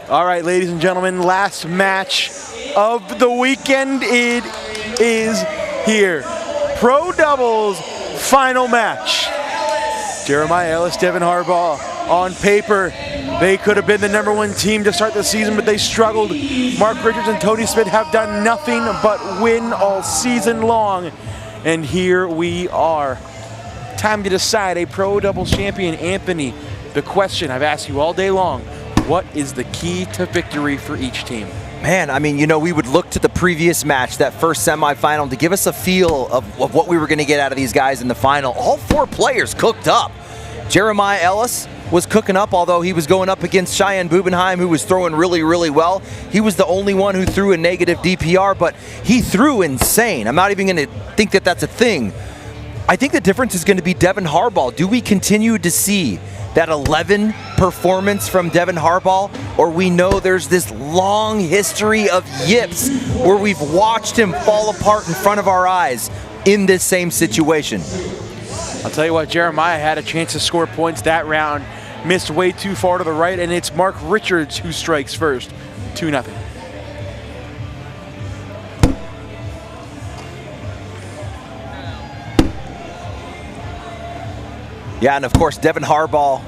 All right, ladies and gentlemen, last match of the weekend. It is here. Pro doubles final match. Jeremiah Ellis, Devon Harbaugh. On paper, they could have been the #1 team to start the season, but they struggled. Mark Richards and Tony Smith have done nothing but win all season long. And here we are. Time to decide a pro doubles champion. Anthony, the question I've asked you all day long, what is the key to victory for each team? Man, I mean, you know, we would look to the previous match, that first semifinal, to give us a feel of what we were going to get out of these guys in the final. All 4 players cooked up. Jeremiah Ellis was cooking up, although he was going up against Cheyenne Bubenheim, who was throwing really, really well. He was the only one who threw a negative DPR, but he threw insane. I'm not even going to think that that's a thing. I think the difference is going to be Devon Harbaugh. Do we continue to see that 11 performance from Devon Harbaugh, or we know there's this long history of yips where we've watched him fall apart in front of our eyes in this same situation? I'll tell you what, Jeremiah had a chance to score points that round, missed way too far to the right, and it's Mark Richards who strikes first, 2-0. Yeah, and of course, Devon Harbaugh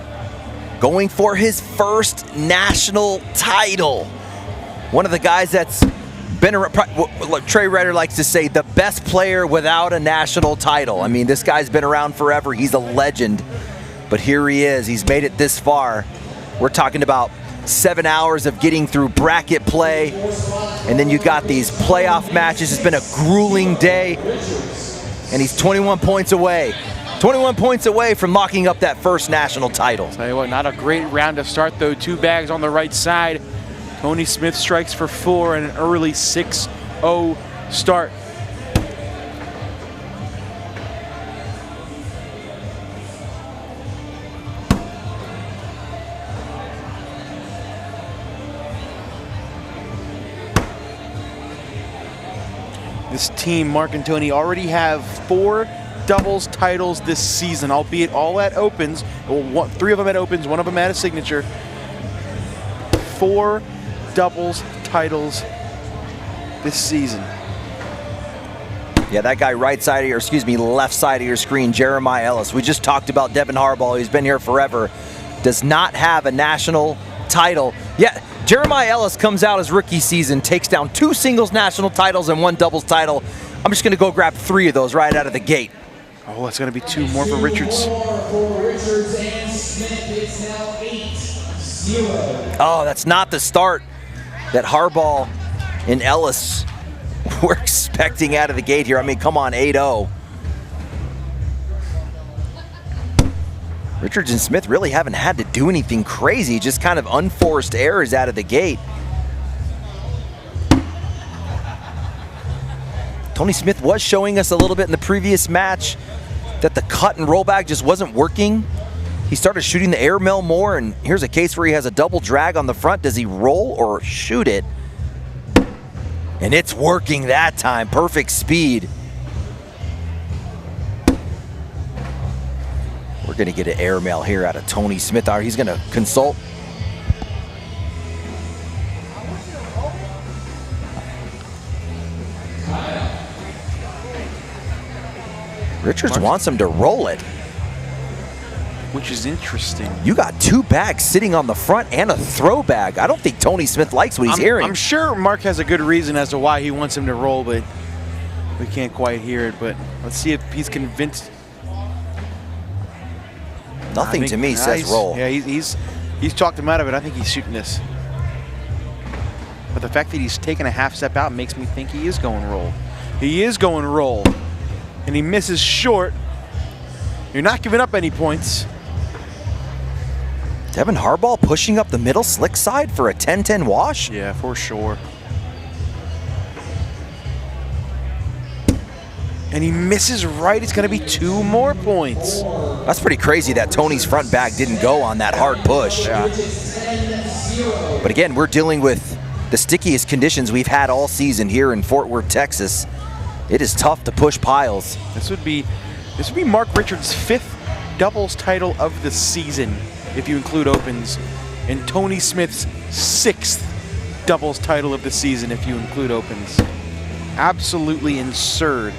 going for his first national title. One of the guys that's been around, Trey Redder likes to say, the best player without a national title. I mean, this guy's been around forever. He's a legend. But here he is. He's made it this far. We're talking about 7 hours of getting through bracket play. And then you got these playoff matches. It's been a grueling day. And he's 21 points away. 21 points away from locking up that first national title. Tell you what, not a great round to start though. 2 bags on the right side. Tony Smith strikes for 4 and an early 6-0 start. This team, Mark and Tony, already have 4 doubles titles this season, albeit all at opens. Well, 3 of them at opens, 1 of them at a signature. 4 doubles titles this season. Yeah, that guy right side of your, left side of your screen, Jeremiah Ellis. We just talked about Devon Harbaugh. He's been here forever. Does not have a national title. Yeah, Jeremiah Ellis comes out his rookie season, takes down 2 singles national titles and 1 doubles title. I'm just going to go grab 3 of those right out of the gate. Oh, it's going to be 2 more for Richards. Oh, that's not the start that Harbaugh and Ellis were expecting out of the gate here. I mean, come on, 8-0. Richards and Smith really haven't had to do anything crazy, just kind of unforced errors out of the gate. Tony Smith was showing us a little bit in the previous match that the cut and rollback just wasn't working. He started shooting the airmail more, and here's a case where he has a double drag on the front. Does he roll or shoot it? And it's working that time. Perfect speed. We're going to get an airmail here out of Tony Smith. He's going to consult. Richards wants him to roll it. Which is interesting. You got 2 bags sitting on the front and a throw bag. I don't think Tony Smith likes what he's hearing. I'm sure Mark has a good reason as to why he wants him to roll, but we can't quite hear it. But let's see if he's convinced. Nothing to me says roll. Yeah, he's talked him out of it. I think he's shooting this. But the fact that he's taken a half step out makes me think he is going roll. He is going roll. And he misses short. You're not giving up any points. Devon Harbaugh pushing up the middle slick side for a 10-10 wash? Yeah, for sure. And he misses right. It's going to be 2 more points. That's pretty crazy that Tony's front bag didn't go on that hard push. Yeah. But again, we're dealing with the stickiest conditions we've had all season here in Fort Worth, Texas. It is tough to push piles. This would be Mark Richards' 5th doubles title of the season, if you include opens and Tony Smith's 6th doubles title of the season if you include opens. Absolutely absurd.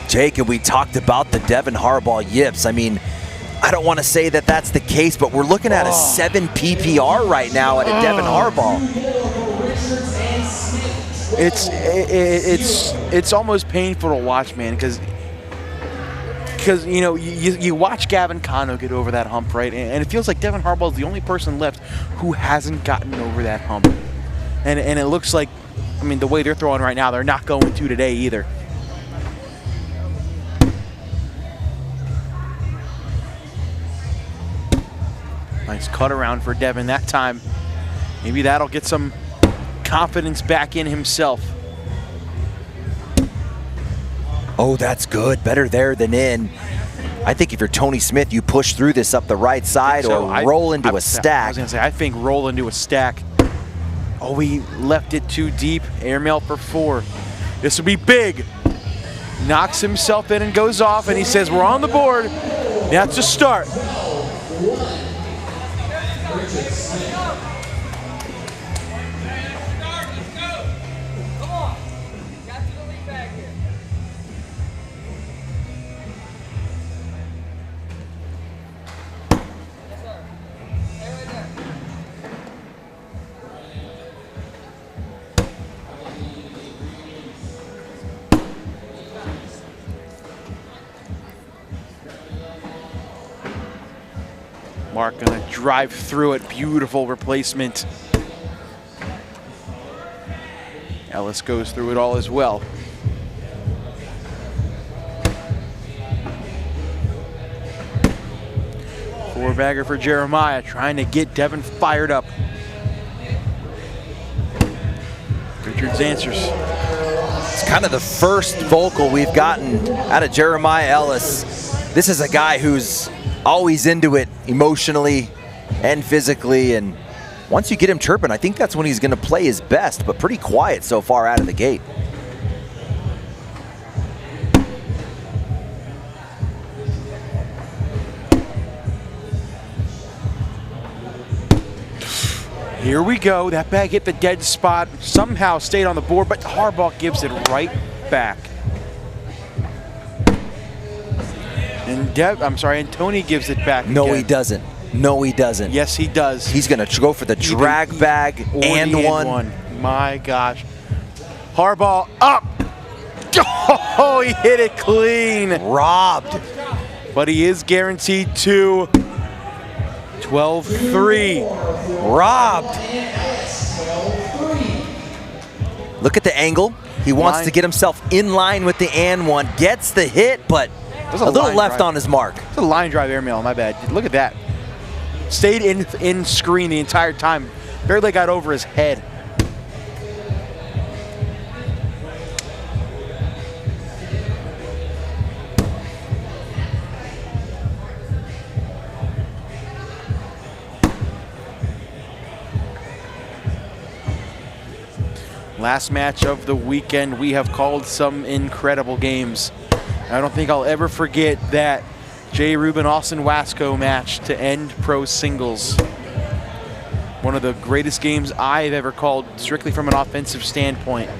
Jake, and we talked about the Devon Harbaugh yips. I mean, I don't want to say that that's the case, but we're looking at a 7 PPR right now at a Devon Harbaugh. It's almost painful to watch, man, because you know you watch Gavin Cano get over that hump, right? And it feels like Devon Harbaugh is the only person left who hasn't gotten over that hump. And it looks like, I mean, the way they're throwing right now, they're not going to today either. Nice cut around for Devon that time. Maybe that'll get some confidence back in himself. Oh, that's good. Better there than in. I think if you're Tony Smith, you push through this up the right side or roll into a stack. I was going to say, I think roll into a stack. Oh, he left it too deep. Airmail for 4. This will be big. Knocks himself in and goes off, and he says, we're on the board. That's a start. Mark gonna drive through it. Beautiful replacement. Ellis goes through it all as well. Four-bagger for Jeremiah, trying to get Devon fired up. Richards answers. It's kind of the first vocal we've gotten out of Jeremiah Ellis. This is a guy who's always into it emotionally and physically, and once you get him chirping, I think that's when he's going to play his best, but pretty quiet so far out of the gate. Here we go. That bag hit the dead spot, somehow stayed on the board, but Harbaugh gives it right back. And Tony gives it back. No, again. he doesn't. No, he doesn't. Yes, he does. He's going to go for the drag bag and one. My gosh. Harbaugh up. Oh, he hit it clean. Robbed. But he is guaranteed 2. 12-3. Robbed. Look at the angle. He wants to get himself in line with the and one. Gets the hit, but a little left on his mark. It's a line drive airmail, my bad. Look at that. Stayed in screen the entire time. Barely got over his head. Last match of the weekend. We have called some incredible games. I don't think I'll ever forget that Jay Rubin Austin Wasco match to end pro singles. One of the greatest games I've ever called, strictly from an offensive standpoint.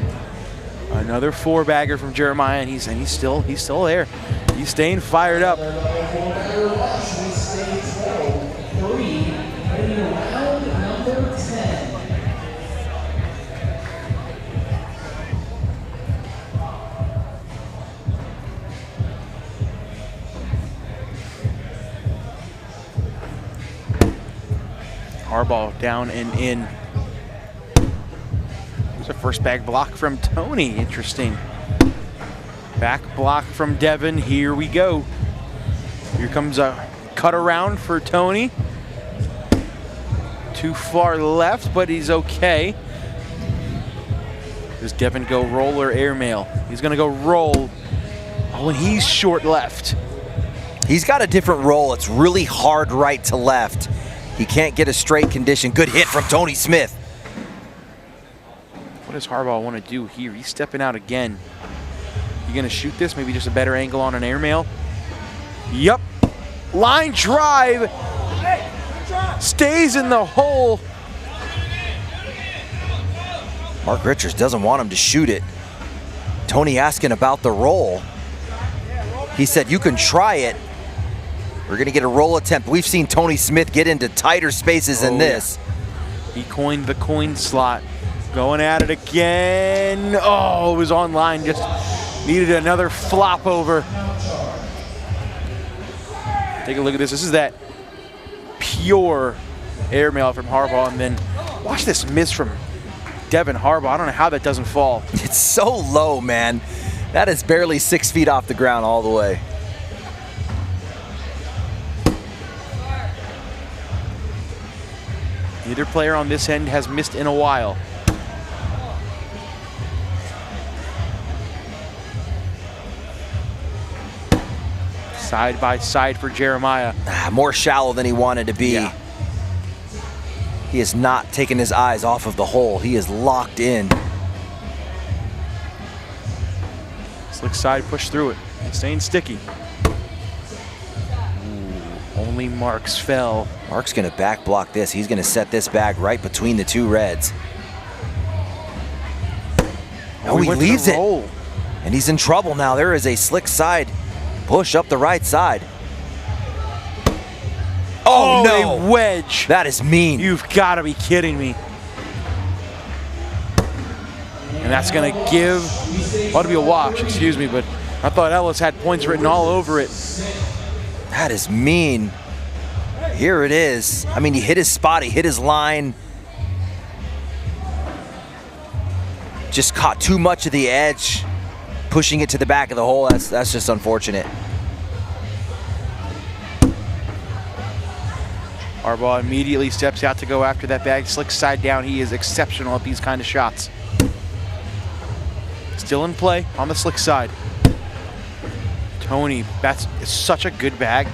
Another 4-bagger from Jeremiah, and he's still there. He's staying fired up. Harbaugh down and in. There's a first bag block from Tony. Interesting. Back block from Devon. Here we go. Here comes a cut around for Tony. Too far left, but he's okay. Does Devon go roll or airmail? He's going to go roll. Oh, and he's short left. He's got a different roll. It's really hard right to left. He can't get a straight condition. Good hit from Tony Smith. What does Harbaugh want to do here? He's stepping out again. You gonna shoot this? Maybe just a better angle on an airmail? Yep. Line drive. Stays in the hole. Mark Richards doesn't want him to shoot it. Tony asking about the roll. He said, you can try it. We're gonna get a roll attempt. We've seen Tony Smith get into tighter spaces than this. Yeah. He coined the coin slot. Going at it again. Oh, it was online. Just needed another flop over. Take a look at this. This is that pure airmail from Harbaugh. And then watch this miss from Devon Harbaugh. I don't know how that doesn't fall. It's so low, man. That is barely 6 feet off the ground all the way. Neither player on this end has missed in a while. Side by side for Jeremiah. More shallow than he wanted to be. Yeah. He has not taken his eyes off of the hole. He is locked in. Slick side, push through it. Staying sticky. Ooh, only Marks fell. Mark's gonna back block this. He's gonna set this bag right between the two reds. Oh, he leaves it. And he's in trouble now. There is a slick side push up the right side. Oh, no. A wedge. That is mean. You've got to be kidding me. And that's going to give, ought to be a wash, excuse me, but I thought Ellis had points written all over it. That is mean. Here it is. I mean, he hit his spot, he hit his line. Just caught too much of the edge, pushing it to the back of the hole. That's just unfortunate. Harbaugh immediately steps out to go after that bag. Slick side down. He is exceptional at these kind of shots. Still in play on the slick side. Tony, that's such a good bag.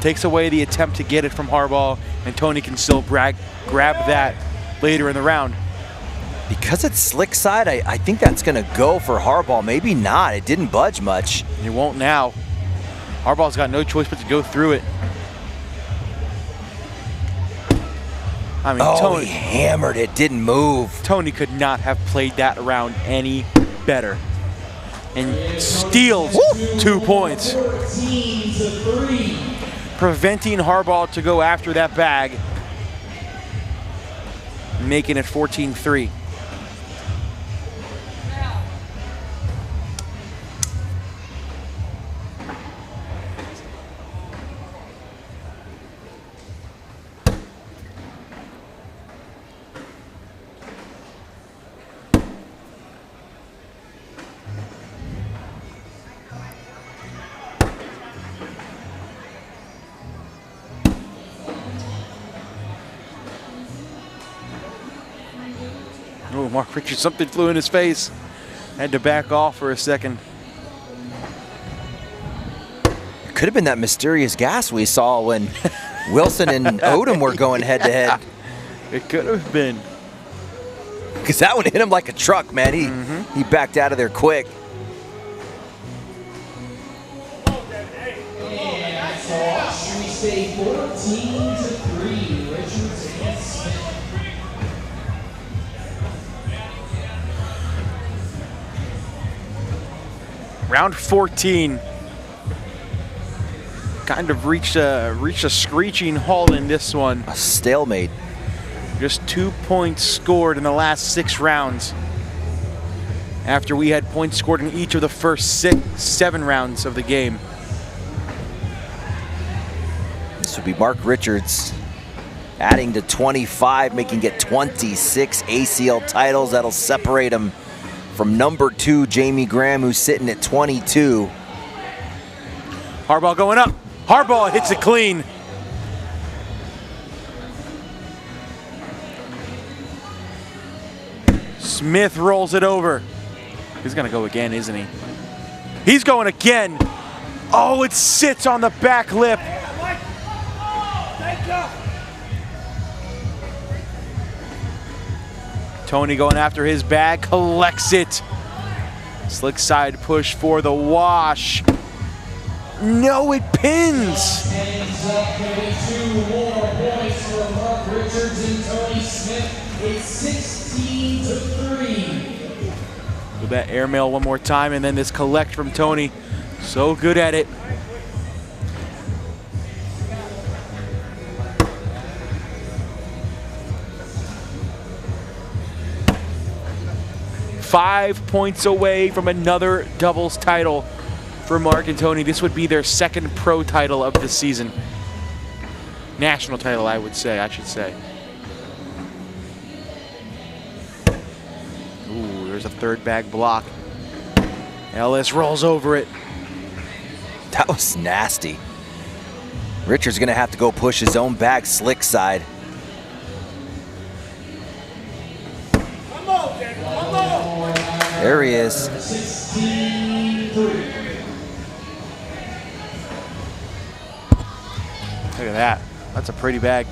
Takes away the attempt to get it from Harbaugh, and Tony can still grab that later in the round. Because it's slick side, I think that's going to go for Harbaugh. Maybe not. It didn't budge much. It won't now. Harbaugh's got no choice but to go through it. I mean, Tony, he hammered it, didn't move. Tony could not have played that round any better. And steals 2 points. Preventing Harbaugh to go after that bag. Making it 14-3. Oh, Mark Richards, something flew in his face. Had to back off for a second. It could have been that mysterious gas we saw when Wilson and Odom were going head to head. It could have been. Because that one hit him like a truck, man. He backed out of there quick. And so we stay 14-3. Richards and Smith. Round 14. Kind of reached a screeching halt in this one. A stalemate. Just 2 points scored in the last 6 rounds. After we had points scored in each of the first 7 rounds of the game. This would be Mark Richards adding to 25, making it 26 ACL titles. That'll separate him from number 2, Jamie Graham, who's sitting at 22. Harbaugh going up. Harbaugh hits it clean. Smith rolls it over. He's gonna go again, isn't he? He's going again. Oh, it sits on the back lip. Tony going after his bag, collects it. Slick side push for the wash. No, it pins. Ends up with 2 more points for Mark Richards and Tony Smith. It's 16-3. With that airmail one more time, and then this collect from Tony. So good at it. Five points away from another doubles title for Mark and Tony. This would be their second pro title of the season. National title, I should say. Ooh, there's a third bag block. Ellis rolls over it. That was nasty. Richards gonna have to go push his own bag slick side. There he is. 16-3. Look at that. That's a pretty bag.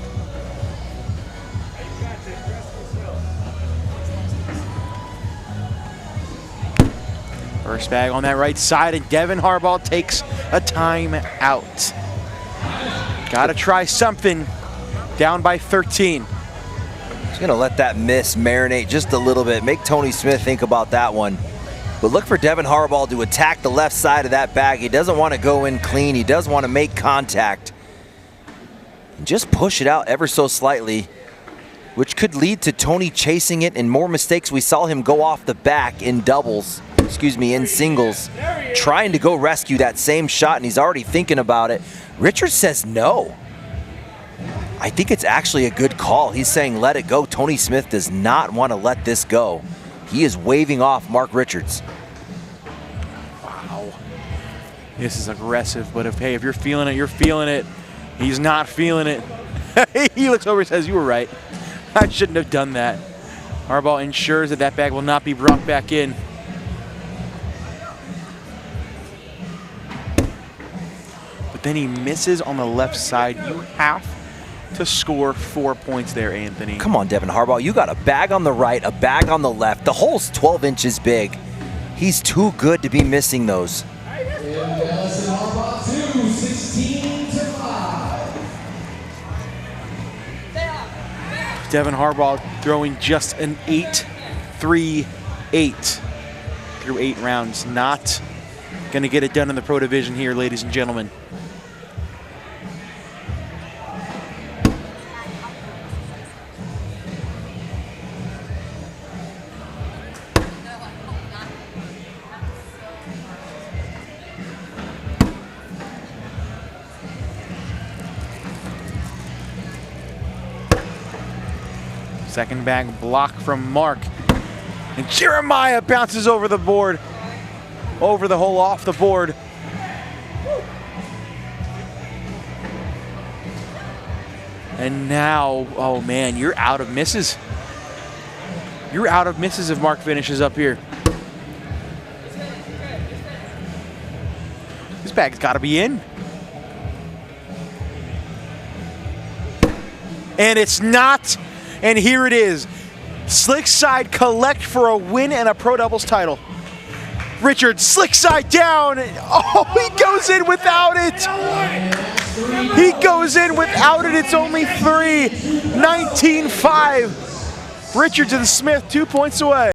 First bag on that right side, and Devon Harbaugh takes a timeout. Gotta try something. Down by 13. He's gonna let that miss marinate just a little bit. Make Tony Smith think about that one. But look for Devon Harbaugh to attack the left side of that bag. He doesn't want to go in clean. He does want to make contact. And just push it out ever so slightly, which could lead to Tony chasing it and more mistakes. We saw him go off the back in doubles, in singles, trying to go rescue that same shot, and he's already thinking about it. Richards says no. I think it's actually a good call. He's saying let it go. Tony Smith does not want to let this go. He is waving off Mark Richards. Wow. This is aggressive, but if you're feeling it, you're feeling it. He's not feeling it. He looks over and says, you were right. I shouldn't have done that. Harbaugh ensures that that bag will not be brought back in. But then he misses on the left side. You have to score 4 points there, Anthony. Come on, Devon Harbaugh. You got a bag on the right, a bag on the left. The hole's 12 inches big. He's too good to be missing those. Ellis and Harbaugh 2, 16-5. Devon Harbaugh throwing just an 8-3-8 through 8 rounds. Not going to get it done in the pro division here, ladies and gentlemen. Second bag block from Mark. And Jeremiah bounces over the board. Over the hole, off the board. And now, oh man, you're out of misses. You're out of misses if Mark finishes up here. This bag's got to be in. And it's not. And here it is. Slick side collect for a win and a pro doubles title. Richards, slick side down. Oh, he goes in without it. He goes in without it. It's only 3. 19-5. Richards and Smith 2 points away.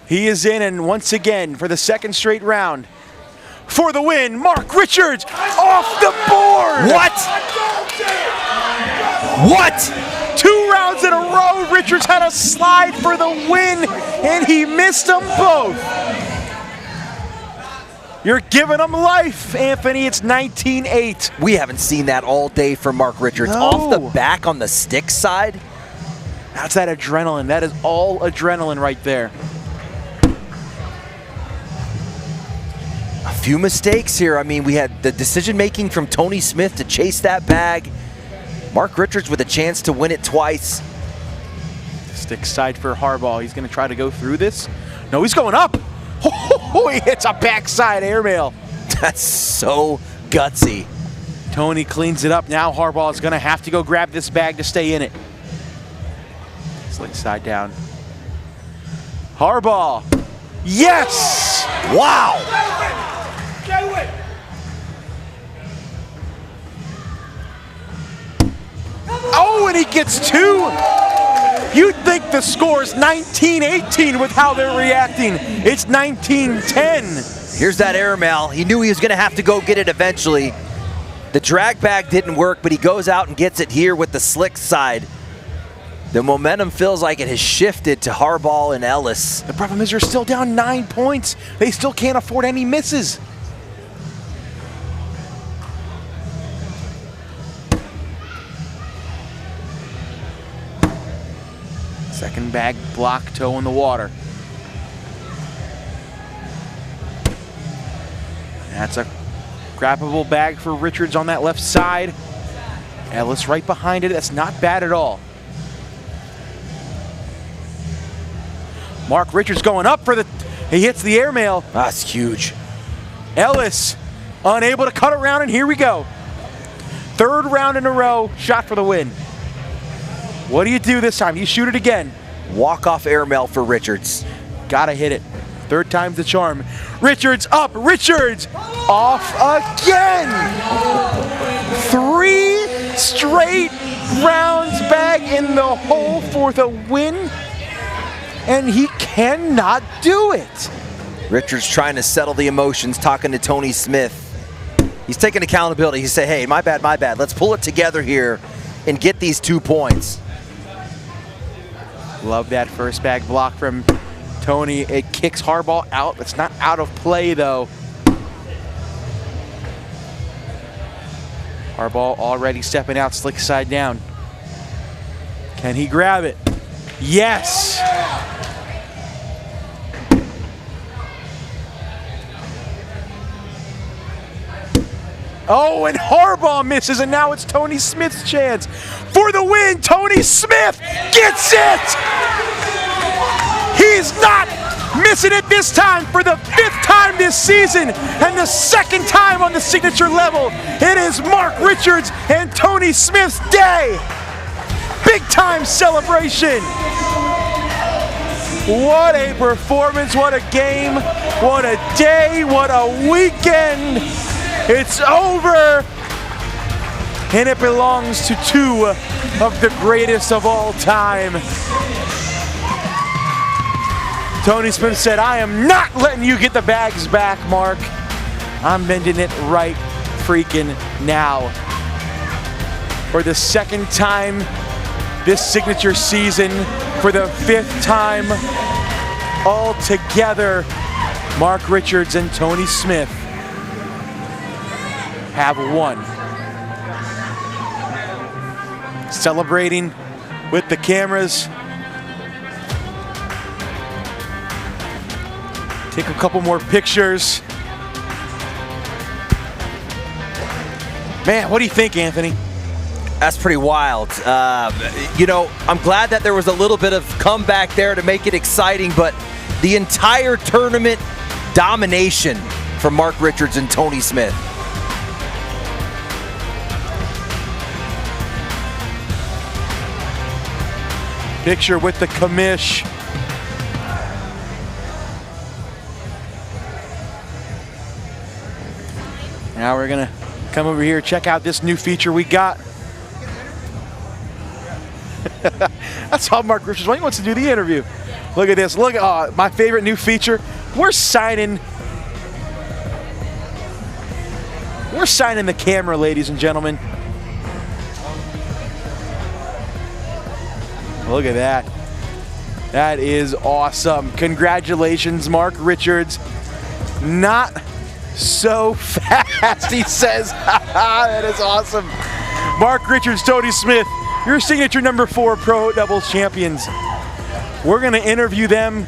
He is in, and once again, for the second straight round, for the win, Mark Richards off the board! What? What? 2 rounds in a row, Richards had a slide for the win, and he missed them both. You're giving him life, Anthony. It's 19-8. We haven't seen that all day from Mark Richards. No. Off the back on the stick side. That's that adrenaline. That is all adrenaline right there. A few mistakes here. I mean, we had the decision-making from Tony Smith to chase that bag. Mark Richards with a chance to win it twice. Stick side for Harbaugh. He's going to try to go through this. No, he's going up. Oh, he hits a backside airmail. That's so gutsy. Tony cleans it up. Now Harbaugh is going to have to go grab this bag to stay in it. Slick side down. Harbaugh. Yes! Wow! Oh, and he gets 2. You'd think the score's 19-18 with how they're reacting. It's 19-10. Here's that airmail. He knew he was going to have to go get it eventually. The drag bag didn't work, but he goes out and gets it here with the slick side. The momentum feels like it has shifted to Harbaugh and Ellis. The problem is they're still down 9 points. They still can't afford any misses. Second bag block, toe in the water. That's a grabbable bag for Richards on that left side. Ellis right behind it. That's not bad at all. Mark Richards going up for the, he hits the airmail. That's huge. Ellis unable to cut around, and here we go. 3rd round in a row, shot for the win. What do you do this time? You shoot it again. Walk-off airmail for Richards. Gotta hit it. 3rd time's the charm. Richards up, Richards off again. 3 straight rounds back in the hole for the win, and he cannot do it. Richards trying to settle the emotions, talking to Tony Smith. He's taking accountability. He said, hey, my bad, my bad. Let's pull it together here and get these 2 points. Love that first bag block from Tony. It kicks Harbaugh out. It's not out of play, though. Harbaugh already stepping out, slick side down. Can he grab it? Yes! Oh, and Harbaugh misses, and now it's Tony Smith's chance. For the win, Tony Smith gets it! He's not missing it this time for the 5th time this season, and the 2nd time on the signature level. It is Mark Richards and Tony Smith's day. Big time celebration. What a performance, what a game, what a day, what a weekend. It's over, and it belongs to 2 of the greatest of all time. Tony Smith said, I am not letting you get the bags back, Mark. I'm bending it right freaking now. For the 2nd time this signature season, for the 5th time all together, Mark Richards and Tony Smith have won. Celebrating with the cameras. Take a couple more pictures. Man, what do you think, Anthony? That's pretty wild. You know, I'm glad that there was a little bit of comeback there to make it exciting, but the entire tournament domination from Mark Richards and Tony Smith. Picture with the commish. Now we're gonna come over here, check out this new feature we got. That's how Mark Richards, when he wants to do the interview. Look at this. Look at my favorite new feature. We're signing the camera, ladies and gentlemen. Look at that. That is awesome. Congratulations, Mark Richards. Not so fast, he says. That is awesome. Mark Richards, Tony Smith, your signature number 4 Pro Doubles champions. We're going to interview them